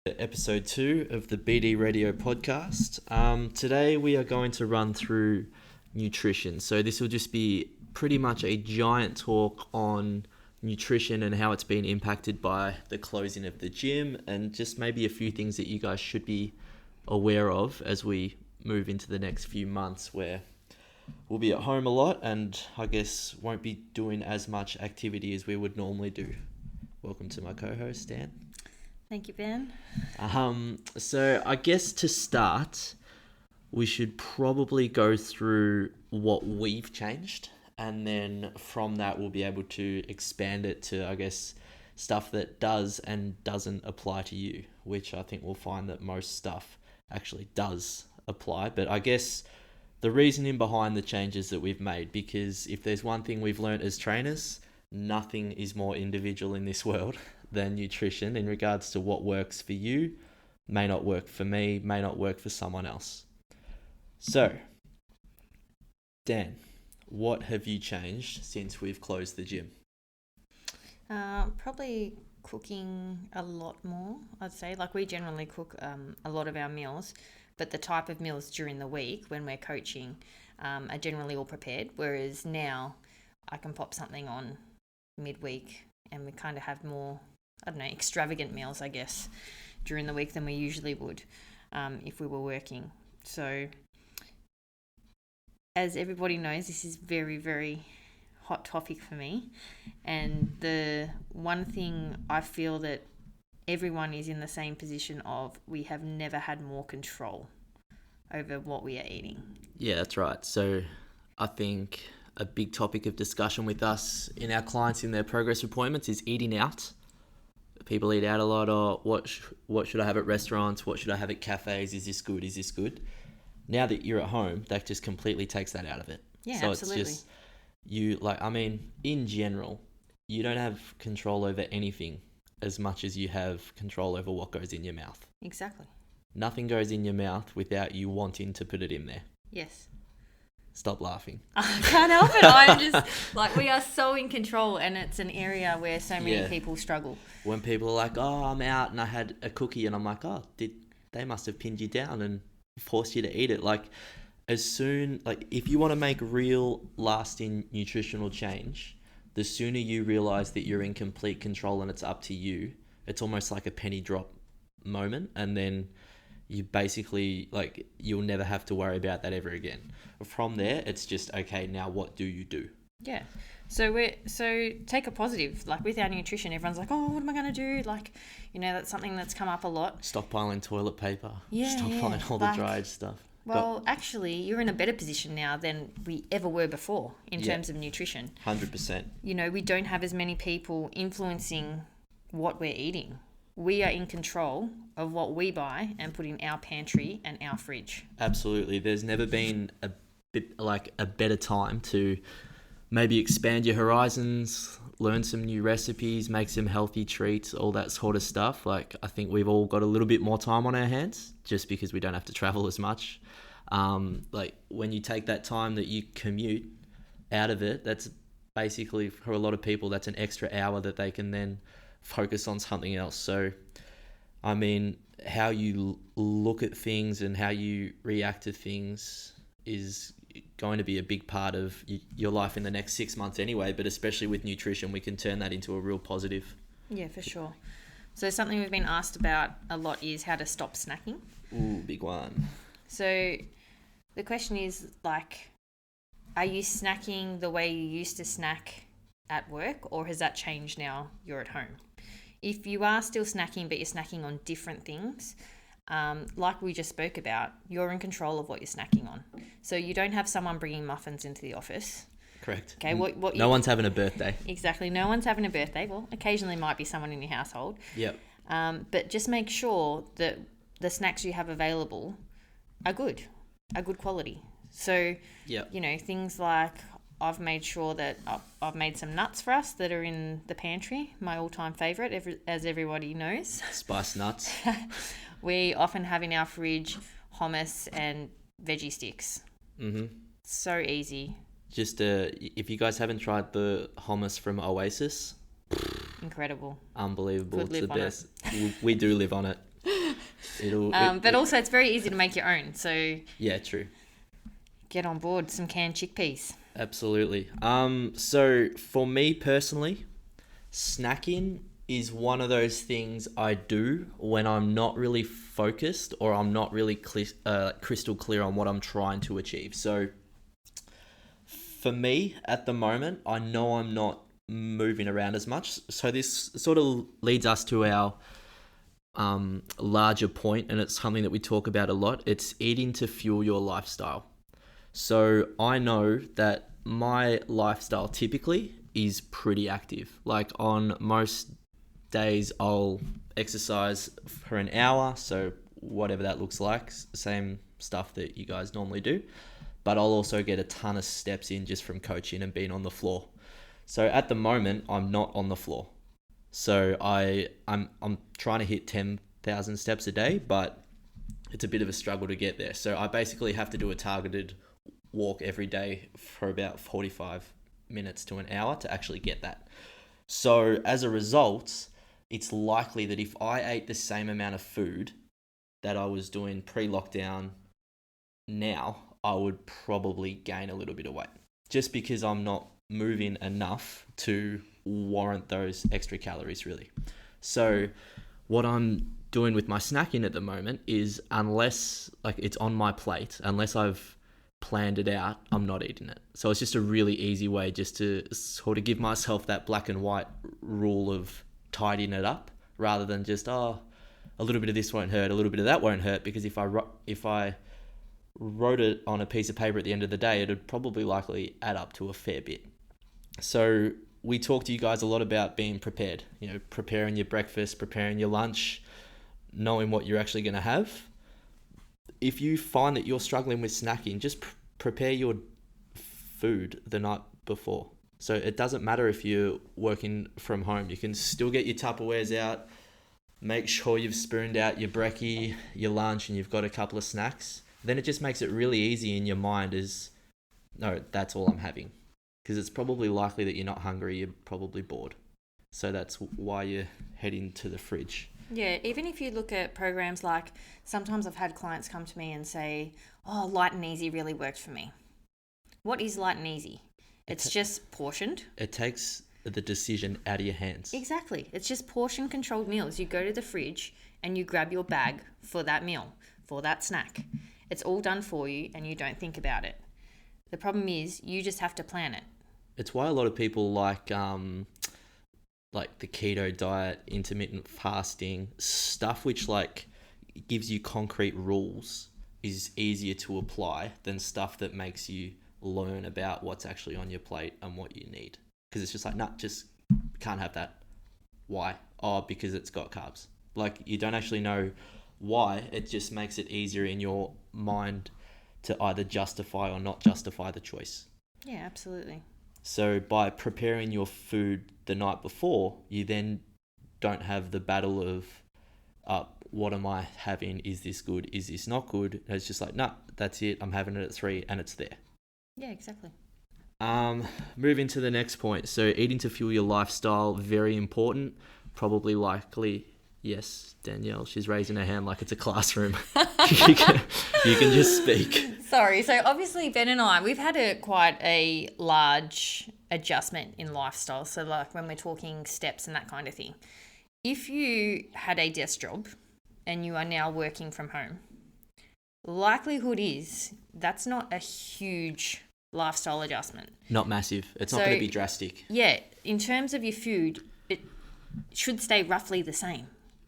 Episode 2 of the BD Radio podcast. Today we are going to run through nutrition. So this will just be pretty much a giant talk on nutrition and how it's been impacted by the closing of the gym, and just maybe a few things that you guys should be aware of as we move into the next few months where we'll be at home a lot and I guess won't be doing as much activity as we would normally do. Welcome to my co-host, Dan. Thank you, Ben. So I guess to start, we should probably go through what we've changed, and then from that we'll be able to expand it to, I guess, stuff that does and doesn't apply to you, which I think we'll find that most stuff actually does apply. But I guess the reasoning behind the changes that we've made, because if there's one thing we've learned as trainers, nothing is more individual in this world than nutrition in regards to what works for you may not work for me, may not work for someone else. So, Dan, what have you changed since we've closed the gym? Probably cooking a lot more, I'd say. Like, we generally cook a lot of our meals, but the type of meals during the week when we're coaching are generally all prepared, whereas now I can pop something on midweek and we kind of have more, I don't know, extravagant meals, I guess, during the week than we usually would if we were working. So, as everybody knows, this is very, very hot topic for me. And the one thing I feel that everyone is in the same position of, we have never had more control over what we are eating. Yeah, that's right. So I think a big topic of discussion with us in our clients in their progress appointments is eating out. People eat out a lot, or what should I have at restaurants? What should I have at cafes? Is this good? Is this good? Now that you're at home, that just completely takes that out of it. Yeah, so absolutely. It's just, in general, you don't have control over anything as much as you have control over what goes in your mouth. Exactly. Nothing goes in your mouth without you wanting to put it in there. Yes. Stop laughing. I can't help it. I'm just like, we are so in control, and it's an area where so many people struggle. When people are like, oh, I'm out and I had a cookie, and I'm like, oh, they must have pinned you down and forced you to eat it. Like, if you want to make real lasting nutritional change, the sooner you realize that you're in complete control and it's up to you, it's almost like a penny drop moment. And then you basically, you'll never have to worry about that ever again. From there, it's just, okay, now what do you do? Yeah. So take a positive. Like, with our nutrition, everyone's like, oh, what am I going to do? Like, that's something that's come up a lot. Stockpiling toilet paper. Yeah. Stockpiling all the dried stuff. Well, actually, you're in a better position now than we ever were before in terms of nutrition. 100%. We don't have as many people influencing what we're eating. We are in control of what we buy and put in our pantry and our fridge. Absolutely. There's never been a better time to maybe expand your horizons, learn some new recipes, make some healthy treats, all that sort of stuff. I think we've all got a little bit more time on our hands just because we don't have to travel as much. When you take that time that you commute out of it, that's basically, for a lot of people, that's an extra hour that they can then focus on something else. So, how you look at things and how you react to things is going to be a big part of your life in the next 6 months anyway, but especially with nutrition, we can turn that into a real positive. Yeah, for sure. So something we've been asked about a lot is how to stop snacking. Ooh, big one. So the question is, are you snacking the way you used to snack at work, or has that changed now you're at home? If you are still snacking, but you're snacking on different things, like we just spoke about, you're in control of what you're snacking on. So you don't have someone bringing muffins into the office. Correct. Okay. No one's having a birthday. Exactly. No one's having a birthday. Well, occasionally might be someone in your household. Yep. But just make sure that the snacks you have available are good quality. So, yep. Things like, I've made sure that I've made some nuts for us that are in the pantry, my all-time favourite, as everybody knows. Spice nuts. We often have in our fridge hummus and veggie sticks. Mm-hmm. So easy. Just if you guys haven't tried the hummus from Oasis, incredible, unbelievable. Could it's live the on best. We do live on it. But also, it's very easy to make your own. So Yeah, true. get on board some canned chickpeas. Absolutely. So for me personally, snacking is one of those things I do when I'm not really focused or I'm not really crystal clear on what I'm trying to achieve. So for me at the moment, I know I'm not moving around as much. So this sort of leads us to our larger point, and it's something that we talk about a lot. It's eating to fuel your lifestyle. So I know that my lifestyle typically is pretty active. Like on most days, I'll exercise for an hour. So whatever that looks like, same stuff that you guys normally do. But I'll also get a ton of steps in just from coaching and being on the floor. So at the moment, I'm not on the floor. So I'm trying to hit 10,000 steps a day, but it's a bit of a struggle to get there. So I basically have to do a targeted walk every day for about 45 minutes to an hour to actually get that. So as a result, it's likely that if I ate the same amount of food that I was doing pre-lockdown now, I would probably gain a little bit of weight just because I'm not moving enough to warrant those extra calories really. So what I'm doing with my snacking at the moment is, unless like it's on my plate, unless I've planned it out, I'm not eating it. So it's just a really easy way just to sort of give myself that black and white rule of tidying it up, rather than just a little bit of this won't hurt, a little bit of that won't hurt, because if I wrote it on a piece of paper at the end of the day, it'd probably likely add up to a fair bit. So we talk to you guys a lot about being prepared, preparing your breakfast, preparing your lunch, knowing what you're actually going to have. If you find that you're struggling with snacking, just prepare your food the night before. So it doesn't matter if you're working from home. You can still get your Tupperwares out. Make sure you've spooned out your brekkie, your lunch, and you've got a couple of snacks. Then it just makes it really easy in your mind as, no, that's all I'm having. Because it's probably likely that you're not hungry, you're probably bored. So that's why you're heading to the fridge. Yeah, even if you look at programs like, sometimes I've had clients come to me and say, oh, light and easy really worked for me. What is light and easy? It's just portioned. It takes the decision out of your hands. Exactly. It's just portion controlled meals. You go to the fridge and you grab your bag for that meal, for that snack. It's all done for you and you don't think about it. The problem is you just have to plan it. It's why a lot of people like the keto diet, intermittent fasting, stuff which like gives you concrete rules is easier to apply than stuff that makes you learn about what's actually on your plate and what you need. Because it's just like, just can't have that. Why? Oh, because it's got carbs. Like, you don't actually know why. It just makes it easier in your mind to either justify or not justify the choice. Yeah, absolutely. So by preparing your food the night before, you then don't have the battle of, what am I having? Is this good? Is this not good? And it's just like, that's it. I'm having it at 3 and it's there. Yeah, exactly. Moving to the next point. So eating to fuel your lifestyle, very important. Probably likely, yes, Danielle, she's raising her hand like it's a classroom. you can just speak. Sorry. So obviously Ben and I, we've had quite a large adjustment in lifestyle. So like when we're talking steps and that kind of thing. If you had a desk job and you are now working from home, likelihood is that's not a huge lifestyle adjustment. Not massive. It's not going to be drastic. Yeah. In terms of your food, it should stay roughly the same.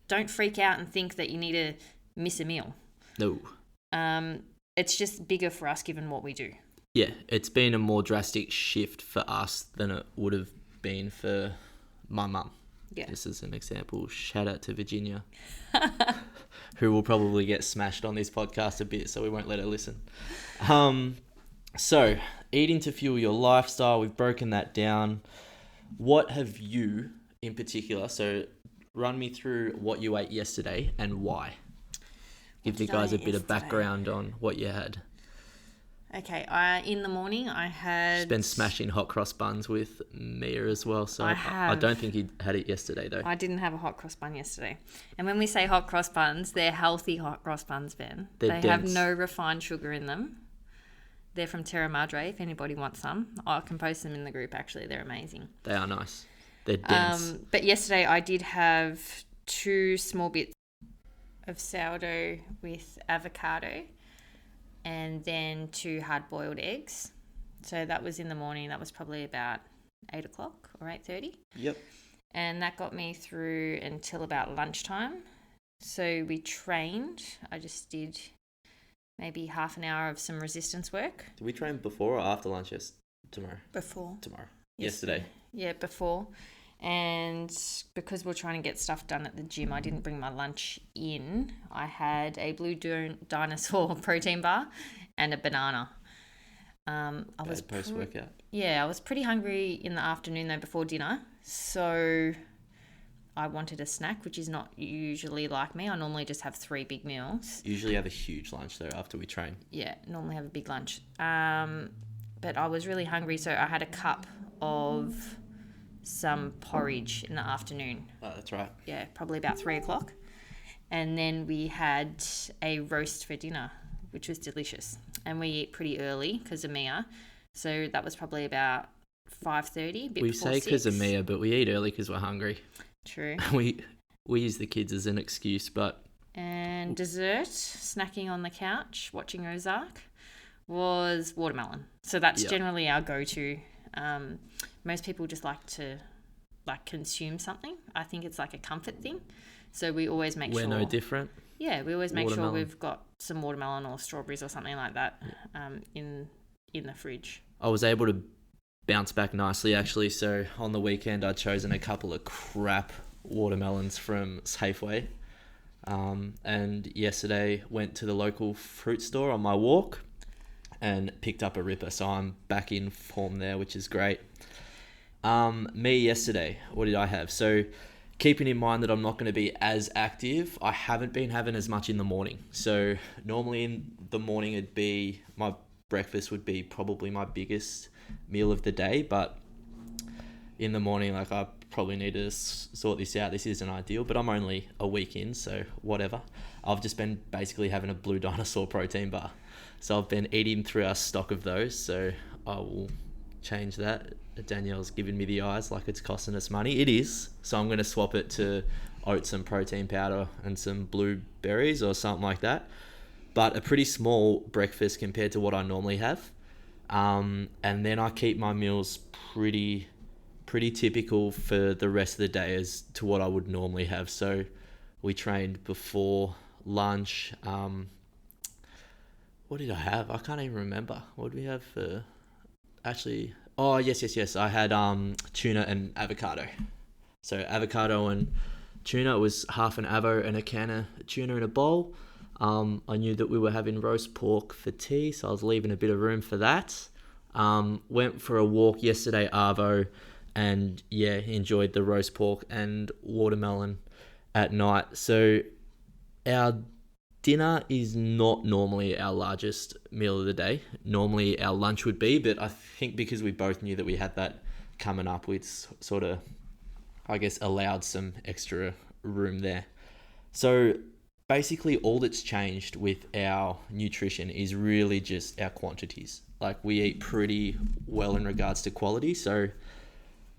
Don't freak out and think that you need to miss a meal. No. It's just bigger for us given what we do. Yeah, it's been a more drastic shift for us than it would have been for my mum. Yeah. Just as an example, shout out to Virginia, who will probably get smashed on this podcast a bit, so we won't let her listen. So, eating to fuel your lifestyle, we've broken that down. What have you, in particular, so run me through what you ate yesterday and why. Give the guys a bit of background on what you had. Okay, in the morning I had... She's been smashing hot cross buns with Mia as well. So I don't think you had it yesterday, though. I didn't have a hot cross bun yesterday. And when we say hot cross buns, they're healthy hot cross buns, Ben. They're They have dense. no refined sugar in them. They're from Terra Madre, if anybody wants some. I can post them in the group, actually. They're amazing. They are nice. They're dense. But yesterday I did have 2 small bits of sourdough with avocado and then 2 hard-boiled eggs. So that was in the morning. That was probably about 8 o'clock or 8:30. Yep. And that got me through until about lunchtime. So we trained. I just did maybe half an hour of some resistance work. Did we train before or after lunch tomorrow? Before. Tomorrow. Yesterday. Yeah, before. And because we're trying to get stuff done at the gym, I didn't bring my lunch in. I had a blue dinosaur protein bar and a banana. I was post-workout. Yeah, I was pretty hungry in the afternoon though before dinner. So I wanted a snack, which is not usually like me. I normally just have 3 big meals. Usually have a huge lunch though after we train. Yeah, normally have a big lunch. But I was really hungry, so I had a cup of some porridge in the afternoon. Oh, that's right. Yeah, probably about 3 o'clock. And then we had a roast for dinner, which was delicious. And we eat pretty early because of Mia. So that was probably about 5:30. We say because of Mia, but we eat early because we're hungry. True. We use the kids as an excuse, but... And dessert, snacking on the couch, watching Ozark, was watermelon. So that's generally our go-to. Most people just like to consume something. I think it's like a comfort thing. So we always make sure... We're no different. Yeah, we always make sure we've got some watermelon or strawberries or something like that in the fridge. I was able to bounce back nicely, actually. So on the weekend, I'd chosen a couple of crap watermelons from Safeway. And yesterday, went to the local fruit store on my walk and picked up a ripper. So I'm back in form there, which is great. Me yesterday, what did I have? So keeping in mind that I'm not going to be as active, I haven't been having as much in the morning. So normally in the morning, it'd be my breakfast would be probably my biggest meal of the day. But in the morning, like I probably need to sort this out. This isn't ideal, but I'm only a week in, so whatever. I've just been basically having a blue dinosaur protein bar. So I've been eating through our stock of those. So I will change that. Danielle's giving me the eyes like it's costing us money. It is. So I'm going to swap it to oats and protein powder and some blueberries or something like that. But a pretty small breakfast compared to what I normally have. And then I keep my meals pretty typical for the rest of the day as to what I would normally have. So we trained before lunch. What did I have? I can't even remember. What did we have for... Actually... Oh, yes. I had tuna and avocado. So avocado and tuna. It was half an avo and a can of tuna in a bowl. I knew that we were having roast pork for tea, so I was leaving a bit of room for that. Went for a walk yesterday, arvo, and yeah, enjoyed the roast pork and watermelon at night. So our dinner is not normally our largest meal of the day. Normally our lunch would be, but I think because we both knew that we had that coming up, we'd sort of, I guess, allowed some extra room there. So basically all that's changed with our nutrition is really just our quantities. Like we eat pretty well in regards to quality. So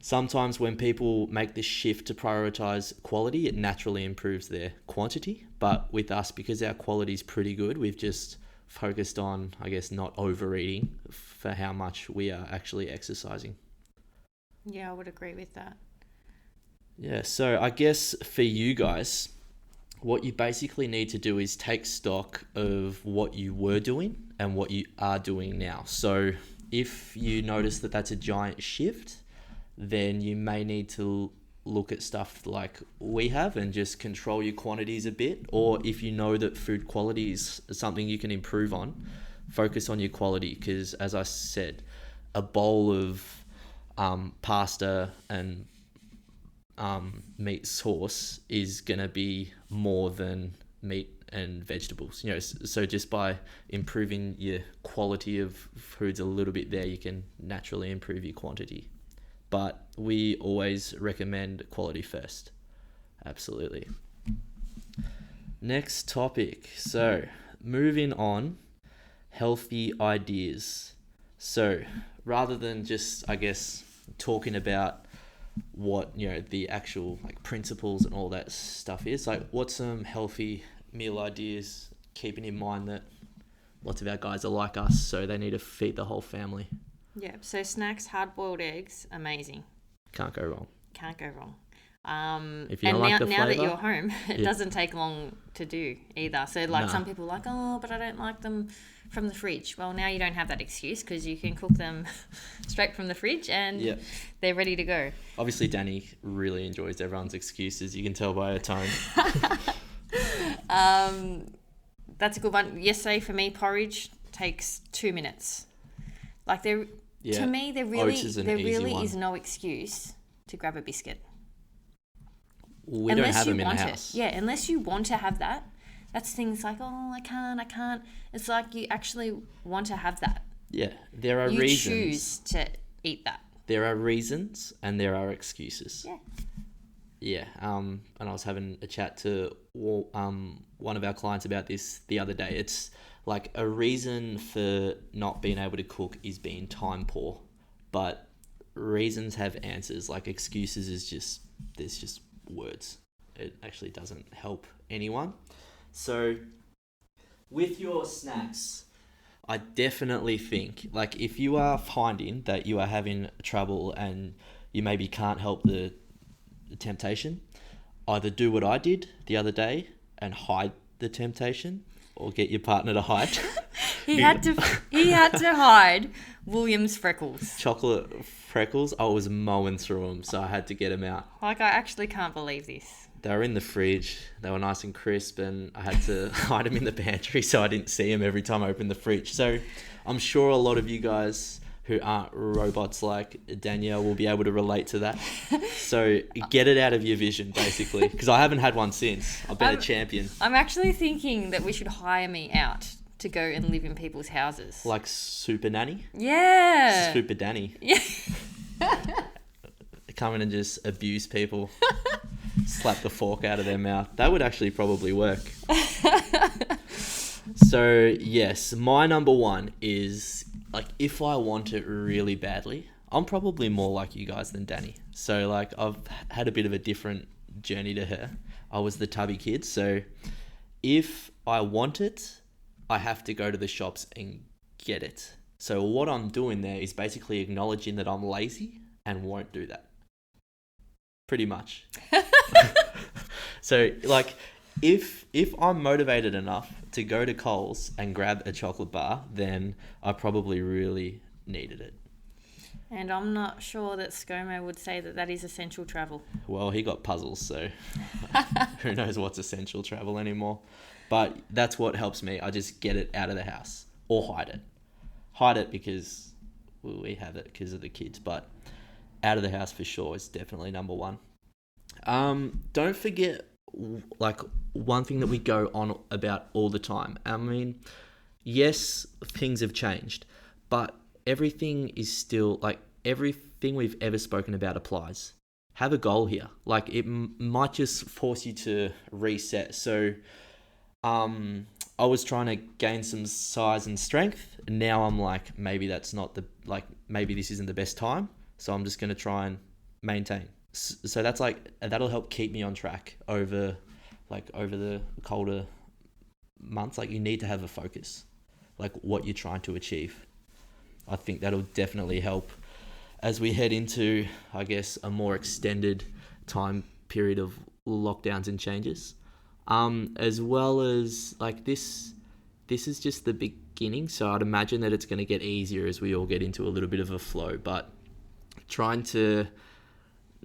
sometimes when people make this shift to prioritize quality, it naturally improves their quantity. But with us, because our quality is pretty good, we've just focused on, I guess, not overeating for how much we are actually exercising. Yeah, I would agree with that. Yeah, so I guess for you guys, what you basically need to do is take stock of what you were doing and what you are doing now. So if you notice that that's a giant shift, then you may need to look at stuff like we have and just control your quantities a bit. Or if you know that food quality is something you can improve on, focus on your quality. Because as I said, a bowl of pasta and meat sauce is going to be more than meat and vegetables. So just by improving your quality of foods a little bit there, you can naturally improve your quantity. But we always recommend quality first. Absolutely. Next topic. So moving on, healthy ideas. So rather than just, I guess, talking about what the actual principles and all that stuff is, what's some healthy meal ideas, keeping in mind that lots of our guys are like us, so they need to feed the whole family. Yeah, so snacks, hard-boiled eggs, amazing. Can't go wrong. Can't go wrong. If you don't like the now that flavour, you're home, it doesn't take long to do either. So some people are like, oh, but I don't like them from the fridge. Well, now you don't have that excuse because you can cook them straight from the fridge and they're ready to go. Obviously, Danny really enjoys everyone's excuses. You can tell by her tone. That's a good one. Yesterday for me, porridge takes 2 minutes. To me, there really is no excuse to grab a biscuit. We don't have them in the house. Yeah, unless you want to have that. That's things like, oh, I can't. It's like you actually want to have that. Yeah, there are reasons. You choose to eat that. There are reasons and there are excuses. Yeah. Yeah, and I was having a chat to one of our clients about this the other day. It's like a reason for not being able to cook is being time poor, but reasons have answers. Like excuses there's just words. It actually doesn't help anyone. So with your snacks, I definitely think if you are finding that you are having trouble and you maybe can't help the temptation, either do what I did the other day and hide the temptation, or get your partner to hide. He had to hide William's freckles. Chocolate freckles. I was mowing through them, so I had to get them out. I actually can't believe this. They were in the fridge. They were nice and crisp, and I had to hide them in the pantry so I didn't see them every time I opened the fridge. So I'm sure a lot of you guys who aren't robots like Danielle will be able to relate to that. So get it out of your vision, basically, because I haven't had one since. I've been a champion. I'm actually thinking that we should hire me out to go and live in people's houses. Like Super Nanny? Yeah. Super Danny. Yeah. Come in and just abuse people. Slap the fork out of their mouth. That would actually probably work. So, yes, my number one is, if I want it really badly, I'm probably more like you guys than Danny. So, I've had a bit of a different journey to her. I was the tubby kid. So, if I want it, I have to go to the shops and get it. So, what I'm doing there is basically acknowledging that I'm lazy and won't do that. Pretty much. So, if I'm motivated enough to go to Coles and grab a chocolate bar, then I probably really needed it. And I'm not sure that ScoMo would say that is essential travel. Well, he got puzzles, so who knows what's essential travel anymore. But that's what helps me. I just get it out of the house or hide it. Hide it because we have it because of the kids, but out of the house for sure is definitely number one. Don't forget, one thing that we go on about all the time. I mean, yes, things have changed, but everything is still, everything we've ever spoken about applies. Have a goal here. It might just force you to reset. So, I was trying to gain some size and strength. Now I'm maybe that's not maybe this isn't the best time. So I'm just going to try and maintain. So that's that'll help keep me on track over the colder months. You need to have a focus, what you're trying to achieve. I think that'll definitely help as we head into, I guess, a more extended time period of lockdowns and changes. As well as this is just the beginning. So I'd imagine that it's going to get easier as we all get into a little bit of a flow, but trying to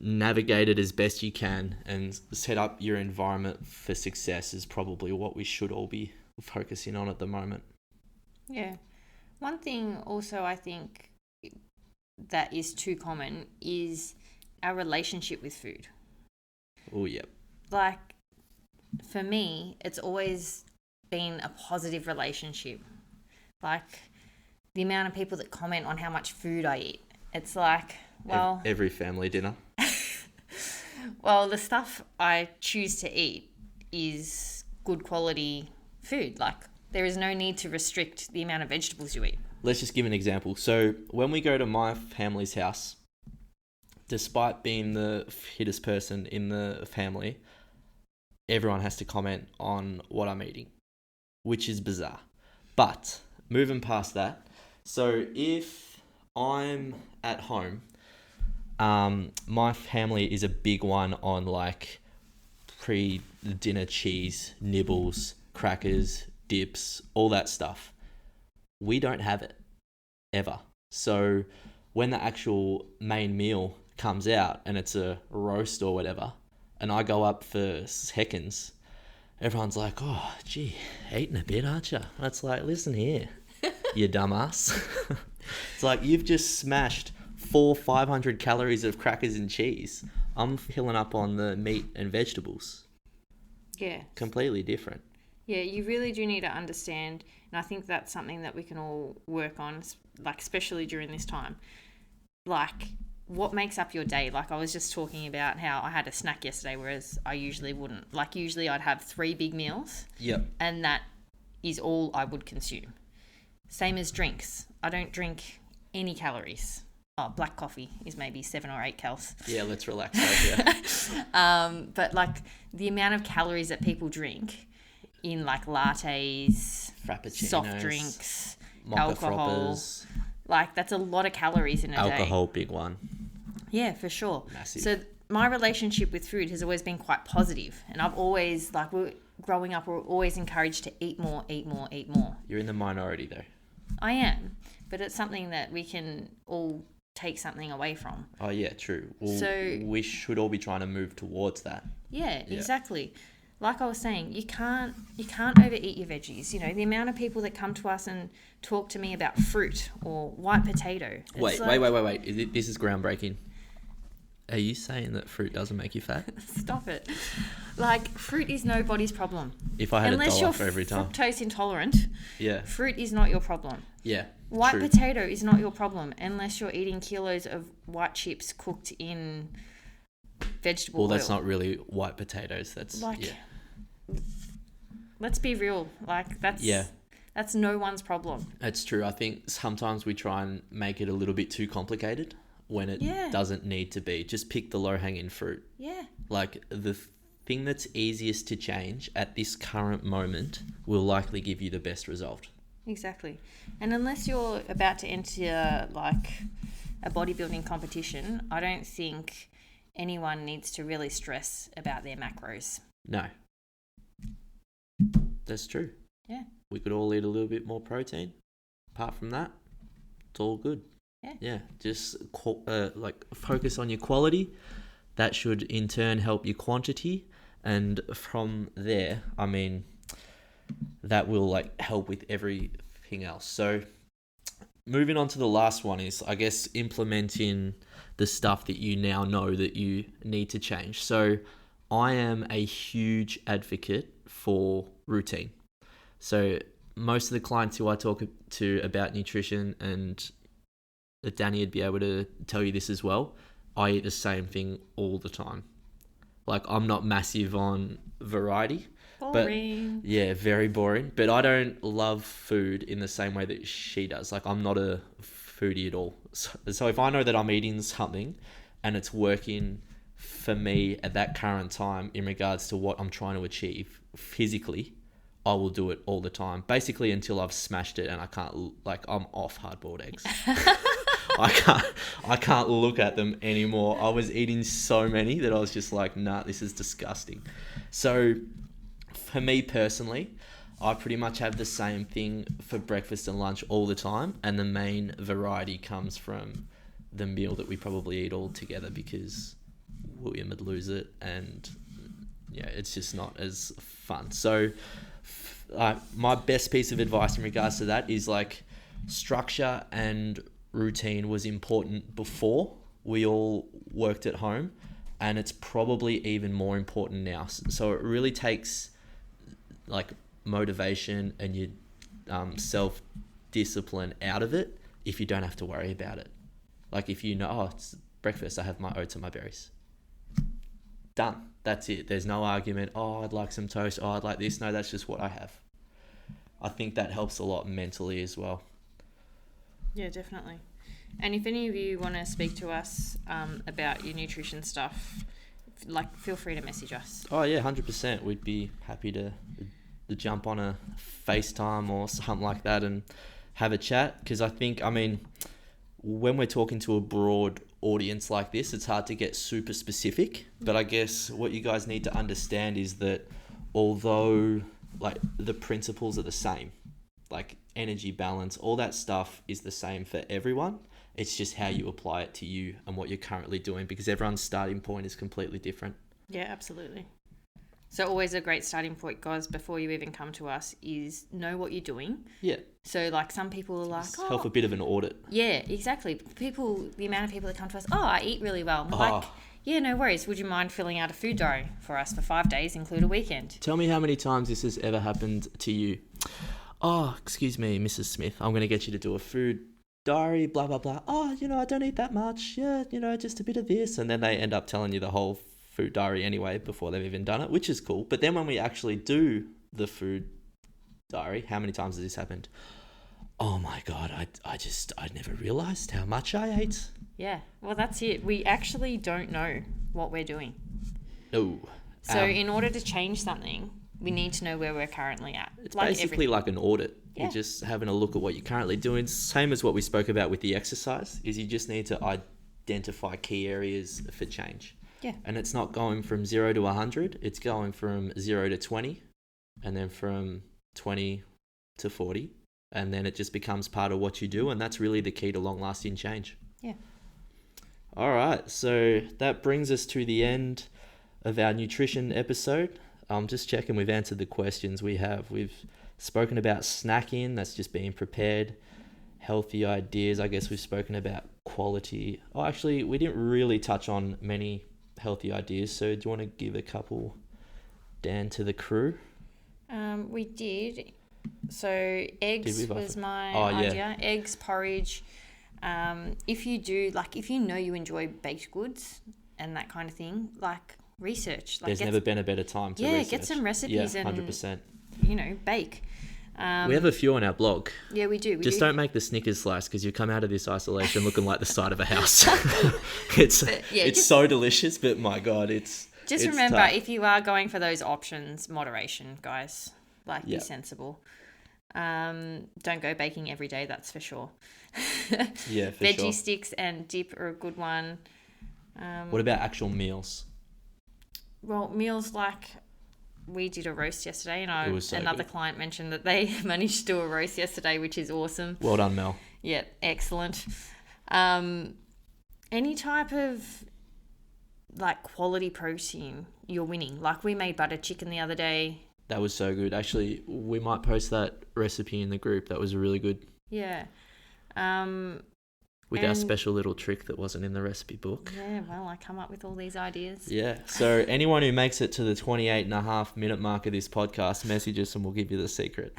navigate it as best you can and set up your environment for success is probably what we should all be focusing on at the moment. Yeah. One thing also I think that is too common is our relationship with food. Oh, yep. For me, it's always been a positive relationship. Like the amount of people that comment on how much food I eat. It's like, well, every family dinner. well, the stuff I choose to eat is good quality food. Like there is no need to restrict the amount of vegetables you eat. Let's just give an example. So when we go to my family's house, despite being the fittest person in the family, everyone has to comment on what I'm eating, which is bizarre. But moving past that, so if I'm at home, my family is a big one on like pre-dinner cheese, nibbles, crackers, dips, all that stuff. We don't have it ever. So when the actual main meal comes out and it's a roast or whatever, and I go up for seconds, everyone's like, oh, gee, eating a bit, aren't you? And it's like, listen here, you dumbass. It's like, you've just smashed 500 calories of crackers and cheese. I'm filling up on the meat and vegetables. Yeah. Completely different. Yeah, you really do need to understand, and I think that's something that we can all work on, like especially during this time. Like, what makes up your day? Like I was just talking about how I had a snack yesterday, whereas I usually wouldn't. Like usually I'd have 3 big meals. Yep. And that is all I would consume. Same as drinks. I don't drink any calories. Oh, black coffee is maybe 7 or 8 calories. Yeah, let's relax over here. But like the amount of calories that people drink in like lattes, Frappuccinos, soft drinks, mocha alcohol, froppers, like that's a lot of calories in a day. alcohol, big one. Yeah, for sure. Massive. So my relationship with food has always been quite positive, and I've always growing up, we're always encouraged to eat more, eat more, eat more. You're in the minority though. I am, but it's something that we can all take something away from. Oh yeah, true. Well, So we should all be trying to move towards that. Yeah, Yeah. exactly. Like I was saying, you can't overeat your veggies. You know, the amount of people that come to us and talk to me about fruit or white potato. Wait. This is groundbreaking. Are you saying that fruit doesn't make you fat? Stop it. Like, fruit is nobody's problem. If I had Unless $1 you're for every time. fructose intolerant, Yeah. fruit is not your problem. Yeah. White true. potato is not your problem unless you're eating kilos of white chips cooked in vegetable oil. Well, that's not really white potatoes. That's Like, yeah. Let's be real. Like, that's no one's problem. That's true. I think sometimes we try and make it a little bit too complicated when it Yeah. doesn't need to be. Just pick the low-hanging fruit. Yeah. Like the thing that's easiest to change at this current moment will likely give you the best result. Exactly. And unless you're about to enter like a bodybuilding competition, I don't think anyone needs to really stress about their macros. No. That's true. Yeah. We could all eat a little bit more protein. Apart from that, it's all good. Yeah. Yeah. Just like focus on your quality. That should in turn help your quantity. And from there, I mean, that will like help with everything else. So moving on to the last one is, I guess, implementing the stuff that you now know that you need to change. So I am a huge advocate for routine. So most of the clients who I talk to about nutrition, and Danny would be able to tell you this as well, I eat the same thing all the time. Like, I'm not massive on variety. Boring. But yeah, very boring. But I don't love food in the same way that she does. Like, I'm not a foodie at all. So if I know that I'm eating something and it's working for me at that current time in regards to what I'm trying to achieve physically, I will do it all the time. Basically until I've smashed it and I can't, like, I'm off hard-boiled eggs. I can't look at them anymore. I was eating so many that I was just like, nah, this is disgusting. So for me personally, I pretty much have the same thing for breakfast and lunch all the time, and the main variety comes from the meal that we probably eat all together, because William would lose it, and yeah, it's just not as fun. So my best piece of advice in regards to that is, like, structure and routine was important before we all worked at home, and it's probably even more important now. So it really takes, like, motivation and your self discipline out of it if you don't have to worry about it. Like if you know, oh, it's breakfast, I have my oats and my berries. Done. That's it. There's no argument. Oh, I'd like some toast. Oh, I'd like this. No, that's just what I have. I think that helps a lot mentally as well. Yeah, definitely. And if any of you want to speak to us about your nutrition stuff, like feel free to message us. Oh yeah, 100%. We'd be happy to jump on a FaceTime or something like that and have a chat. Because I think, I mean, when we're talking to a broad audience like this, it's hard to get super specific. But I guess what you guys need to understand is that although like the principles are the same, like energy balance, all that stuff is the same for everyone. It's just how you apply it to you and what you're currently doing, because everyone's starting point is completely different. Yeah, absolutely. So always a great starting point, guys, before you even come to us is know what you're doing. Yeah. So like some people are like, oh, help a bit of an audit. Yeah, exactly. The amount of people that come to us, oh, I eat really well. I'm like, yeah, no worries. Would you mind filling out a food diary for us for 5 days, include a weekend? Tell me how many times this has ever happened to you. Oh, excuse me, Mrs. Smith, I'm going to get you to do a food diary, blah, blah, blah. Oh, I don't eat that much. Yeah, just a bit of this. And then they end up telling you the whole food diary anyway before they've even done it, which is cool. But then when we actually do the food diary, how many times has this happened? Oh my God, I never realized how much I ate. Yeah, well, that's it. We actually don't know what we're doing. No. So in order to change something, we need to know where we're currently at. It's like basically everything. Like an audit. Yeah. You're just having a look at what you're currently doing. Same as what we spoke about with the exercise, is you just need to identify key areas for change. Yeah. And it's not going from 0 to 100. It's going from 0 to 20 and then from 20 to 40. And then it just becomes part of what you do. And that's really the key to long-lasting change. Yeah. All right. So that brings us to the end of our nutrition episode. Just checking we've answered the questions we have. We've spoken about snacking. That's just being prepared. Healthy ideas. I guess we've spoken about quality. Oh, actually, we didn't really touch on many healthy ideas. So do you want to give a couple, Dan, to the crew? We did. So eggs was my idea. Yeah. Eggs, porridge. If you know you enjoy baked goods and that kind of thing, like research. There's never been a better time to research. Get some recipes 100%. And, bake. We have a few on our blog. Yeah, we do. Don't make the Snickers slice because you come out of this isolation looking like the side of a house. It's so delicious, but my God, it's remember, tough. If you are going for those options, moderation, guys. Be sensible. Don't go baking every day, that's for sure. Yeah, for Veggie sure. sticks and dip are a good one. What about actual meals? Well, meals like we did a roast yesterday, and another good. client mentioned that they managed to do a roast yesterday, which is awesome. Well done, Mel. Yeah, excellent. Any type of quality protein, you're winning. Like we made butter chicken the other day. That was so good. Actually, we might post that recipe in the group. That was really good. Yeah. With our special little trick that wasn't in the recipe book. Yeah, well, I come up with all these ideas. Yeah. So anyone who makes it to the 28.5-minute mark of this podcast, message us and we'll give you the secret.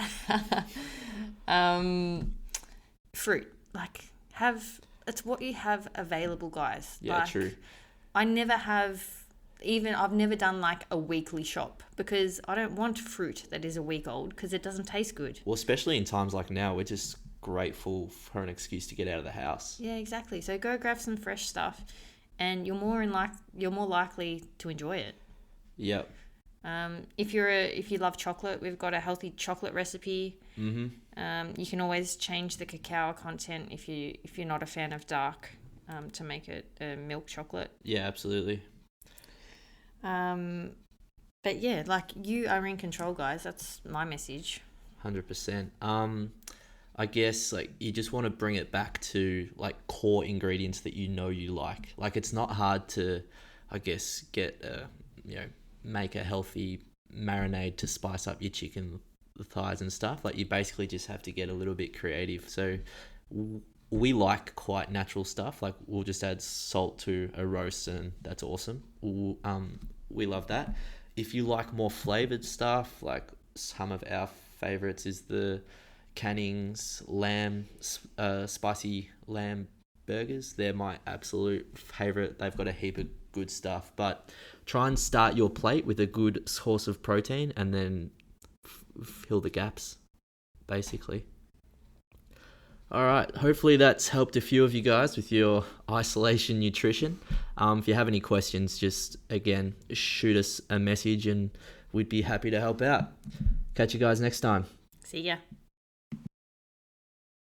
Fruit. It's what you have available, guys. Yeah, true. I've never done a weekly shop because I don't want fruit that is a week old because it doesn't taste good. Well, especially in times like now, we're just grateful for an excuse to get out of the house. Yeah, exactly. So go grab some fresh stuff and you're more likely to enjoy it. Yep. If you love chocolate, we've got a healthy chocolate recipe. Mm-hmm. You can always change the cacao content if you're not a fan of dark, to make it a milk chocolate. Yeah, absolutely. But yeah, you are in control, guys. That's my message. 100%. I guess you just want to bring it back to core ingredients that you like. It's not hard to, I guess, get make a healthy marinade to spice up your chicken thighs and stuff. You basically just have to get a little bit creative. So we like quite natural stuff. We'll just add salt to a roast and that's awesome. We love that. If you like more flavored stuff, some of our favorites is the Canning's spicy lamb burgers. They're my absolute favorite. They've got a heap of good stuff, but try and start your plate with a good source of protein and then fill the gaps, basically. All right. Hopefully that's helped a few of you guys with your isolation nutrition. If you have any questions, just again, shoot us a message and we'd be happy to help out. Catch you guys next time. See ya.